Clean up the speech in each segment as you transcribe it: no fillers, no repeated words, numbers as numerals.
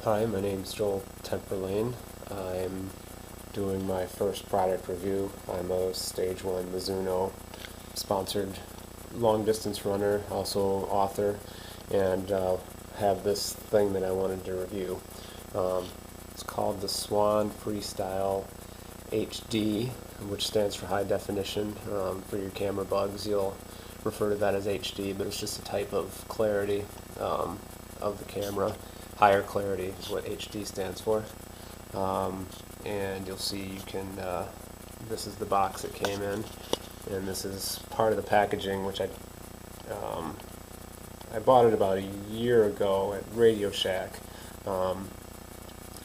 Hi, my name's Joel Temperlane. I'm doing my first product review. I'm a Stage 1 Mizuno sponsored long distance runner, also author, and have this thing that I wanted to review. It's called the Swann Freestyle HD, which stands for high definition. For your camera bugs, you'll refer to that as HD, but it's just a type of clarity of the camera. Higher clarity is what HD stands for. And you'll see you can, this is the box it came in, and this is part of the packaging, which I bought it about a year ago at Radio Shack. I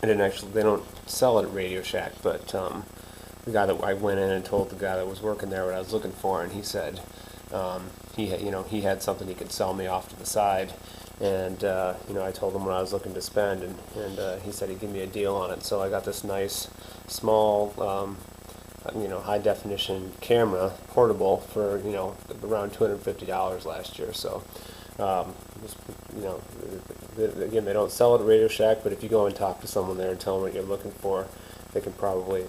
didn't actually, they don't sell it at Radio Shack, but the guy that I went in and told the guy that was working there what I was looking for, and he said he had something he could sell me off to the side. And I told him what I was looking to spend, and he said he'd give me a deal on it. So I got this nice, small, high definition camera, portable, for around $250 last year. So, again, they don't sell it at Radio Shack, but if you go and talk to someone there and tell them what you're looking for, they can probably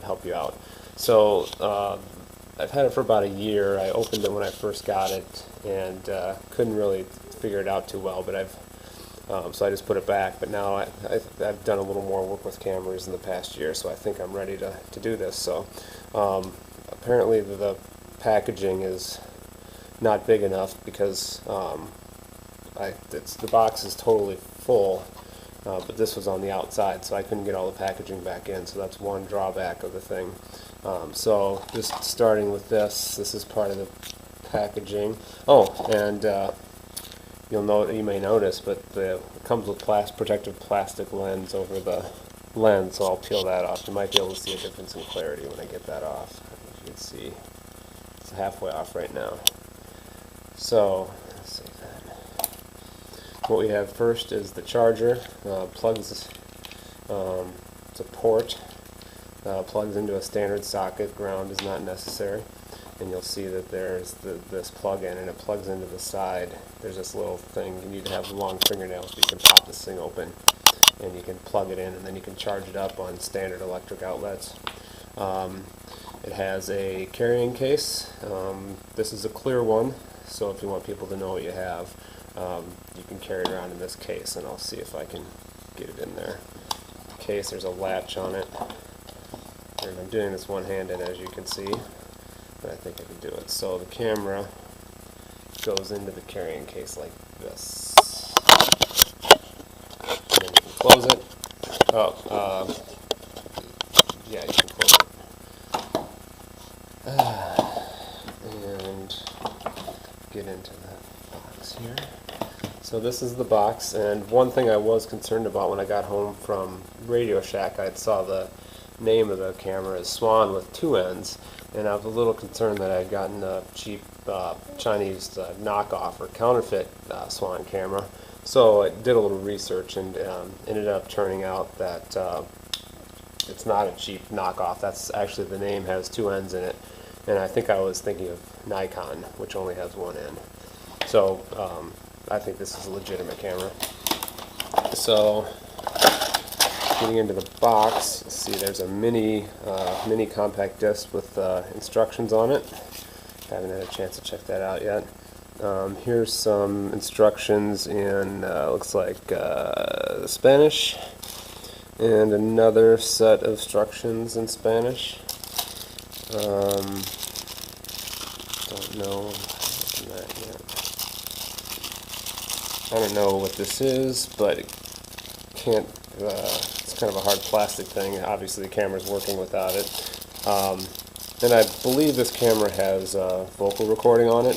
help you out. So I've had it for about a year. I opened it when I first got it, and couldn't really figure it out too well, but so I just put it back. But now I've done a little more work with cameras in the past year, so I think I'm ready to do this. So apparently the packaging is not big enough because the box is totally full, but this was on the outside, so I couldn't get all the packaging back in, so that's one drawback of the thing. So just starting with this is part of the packaging. Oh, and you may notice, but it comes with protective plastic lens over the lens, so I'll peel that off. You might be able to see a difference in clarity when I get that off. As you can see, it's halfway off right now. So let's see then. What we have first is the charger. Plugs. It's a port. Plugs into a standard socket. Ground is not necessary. And you'll see that there's this plug-in, and it plugs into the side. There's this little thing. You need to have long fingernails, but you can pop this thing open, and you can plug it in, and then you can charge it up on standard electric outlets. It has a carrying case. This is a clear one, so if you want people to know what you have, you can carry it around in this case, and I'll see if I can get it in there. The case, there's a latch on it, and I'm doing this one-handed, as you can see. But I think I can do it. So the camera goes into the carrying case like this. And then you can close it. Yeah, you can close it. And get into that box here. So this is the box, and one thing I was concerned about when I got home from Radio Shack, I saw the name of the camera is Swann with 2 N's. And I was a little concerned that I had gotten a cheap Chinese knockoff or counterfeit Swann camera. So I did a little research and ended up turning out that it's not a cheap knockoff. That's actually, the name has 2 N's in it. And I think I was thinking of Nikon, which only has 1 N. So I think this is a legitimate camera. So getting into the box, see there's a mini compact disc with instructions on it. Haven't had a chance to check that out yet. Here's some instructions in looks like Spanish, and another set of instructions in Spanish. Don't know that yet. I don't know what this is, but it can't. It's kind of a hard plastic thing. Obviously the camera's working without it. And I believe this camera has vocal recording on it.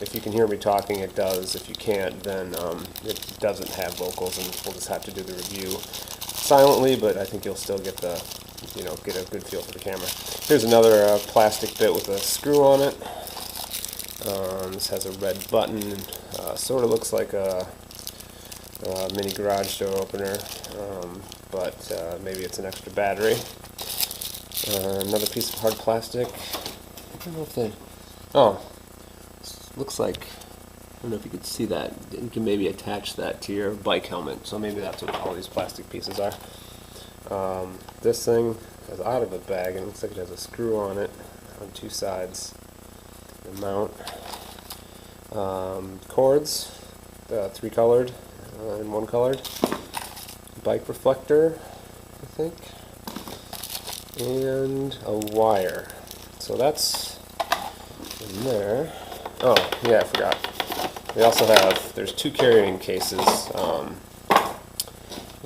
If you can hear me talking, it does. If you can't, then it doesn't have vocals, and we'll just have to do the review silently, but I think you'll still get get a good feel for the camera. Here's another plastic bit with a screw on it. This has a red button. Sort of looks like a mini garage door opener, but maybe it's an extra battery. Another piece of hard plastic. I don't know if they... Oh, looks like don't know if you can see that. You can maybe attach that to your bike helmet. So maybe that's what all these plastic pieces are. This thing is out of a bag and it looks like it has a screw on it on two sides. The mount. Cords, 3 colored and 1 colored. Bike reflector, I think. And a wire. So that's in there. Oh, yeah, I forgot. We also have, there's 2 carrying cases. There's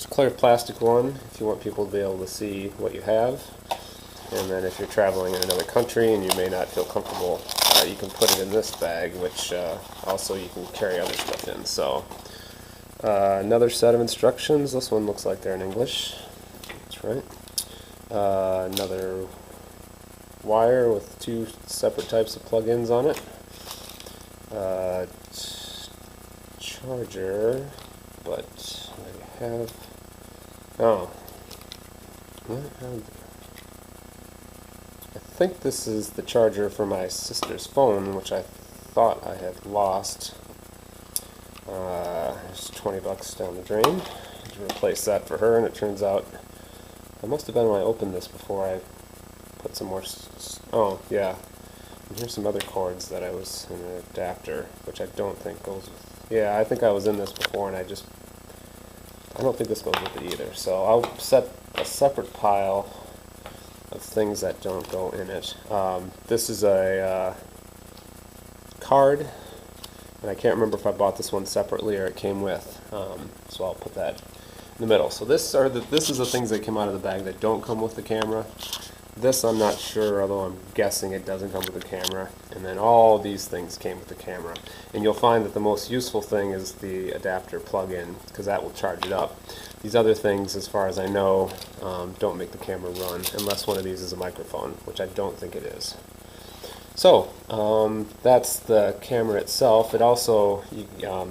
a clear plastic one if you want people to be able to see what you have. And then if you're traveling in another country and you may not feel comfortable, you can put it in this bag, which also you can carry other stuff in. So another set of instructions. This one looks like they're in English. That's right. Another wire with 2 separate types of plug-ins on it. Charger, but I have. Oh, I think this is the charger for my sister's phone, which I thought I had lost. It's $20 down the drain to replace that for her, and it turns out I must have been when I opened this before I put some more. Oh, yeah. And here's some other cords that I was in an adapter, which I don't think goes with. Yeah, I think I was in this before, and I don't think this goes with it either. So I'll set a separate pile of things that don't go in it. This is a card, and I can't remember if I bought this one separately or it came with. So I'll put that in the middle. So this is the things that come out of the bag that don't come with the camera. This I'm not sure, although I'm guessing it doesn't come with the camera. And then all these things came with the camera. And you'll find that the most useful thing is the adapter plug-in, because that will charge it up. These other things, as far as I know, don't make the camera run, unless one of these is a microphone, which I don't think it is. So, that's the camera itself. It also,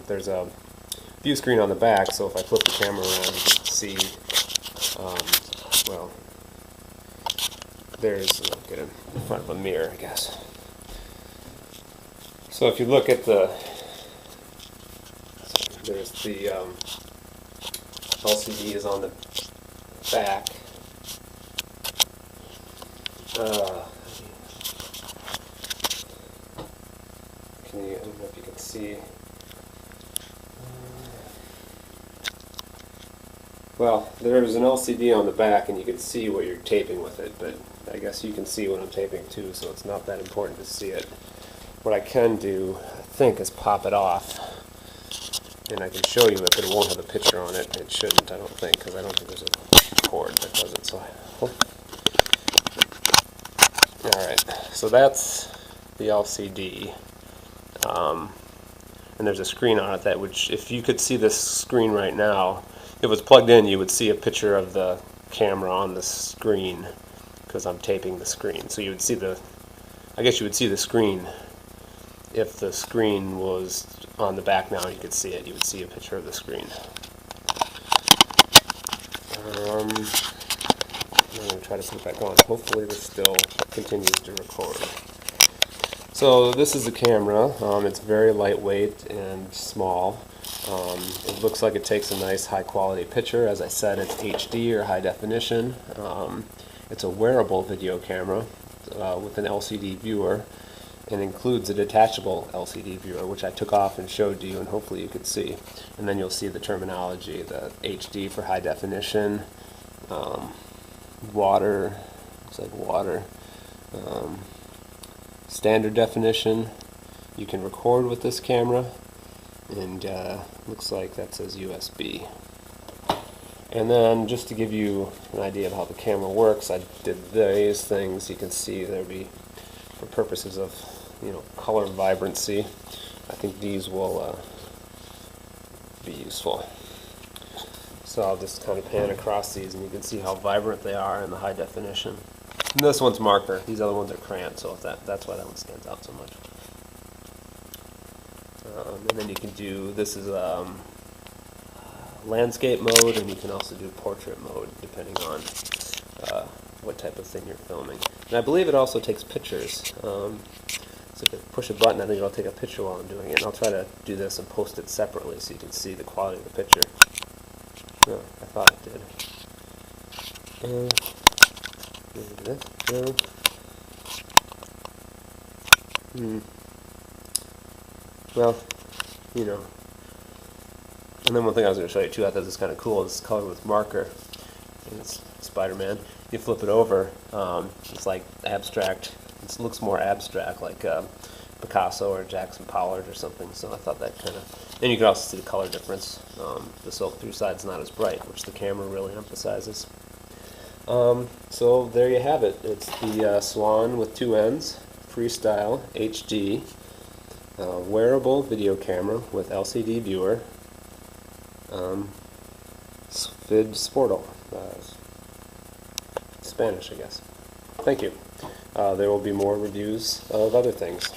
there's a view screen on the back, so if I flip the camera around, you can see, well, there's, I'll get in front of a mirror, I guess. So if you look at there's the LCD is on the back. I don't know if you can see. Well, there's an LCD on the back and you can see what you're taping with it, but I guess you can see what I'm taping too, so it's not that important to see it. What I can do, I think, is pop it off, and I can show you if it won't have a picture on it. It shouldn't, I don't think, because I don't think there's a cord that does it. So, alright, so that's the LCD. And there's a screen on it that which, if you could see this screen right now, if it was plugged in, you would see a picture of the camera on the screen, because I'm taping the screen. So you would see I guess you would see the screen. If the screen was on the back now, you could see it. You would see a picture of the screen. I'm going to try to put it back on. Hopefully this still continues to record. So this is the camera. It's very lightweight and small. It looks like it takes a nice high quality picture. As I said, it's HD or high definition. It's a wearable video camera with an LCD viewer, and includes a detachable LCD viewer, which I took off and showed you, and hopefully you could see. And then you'll see the terminology, the HD for high definition, water, looks like water, standard definition. You can record with this camera, and looks like that says USB. And then, just to give you an idea of how the camera works, I did these things. You can see there'll be, for purposes of, color vibrancy, I think these will be useful. So I'll just kind of pan across these, and you can see how vibrant they are in the high definition. And this one's marker. These other ones are crayon, so if that's why that one stands out so much. And then you can do, this is landscape mode, and you can also do portrait mode depending on what type of thing you're filming. And I believe it also takes pictures. So if I push a button, I think it'll take a picture while I'm doing it. And I'll try to do this and post it separately so you can see the quality of the picture. Oh, I thought it did. Well, you know. And then one thing I was going to show you too, I thought this is kind of cool, is color with marker. And it's Spider-Man. You flip it over, it's like abstract. It looks more abstract, like Picasso or Jackson Pollock or something. So I thought that kind of. And you can also see the color difference. The soak-through side's not as bright, which the camera really emphasizes. So there you have it. It's the Swann with 2 N's, Freestyle HD, wearable video camera with LCD viewer, SWVID-SPORTL, Spanish, I guess. Thank you. There will be more reviews of other things.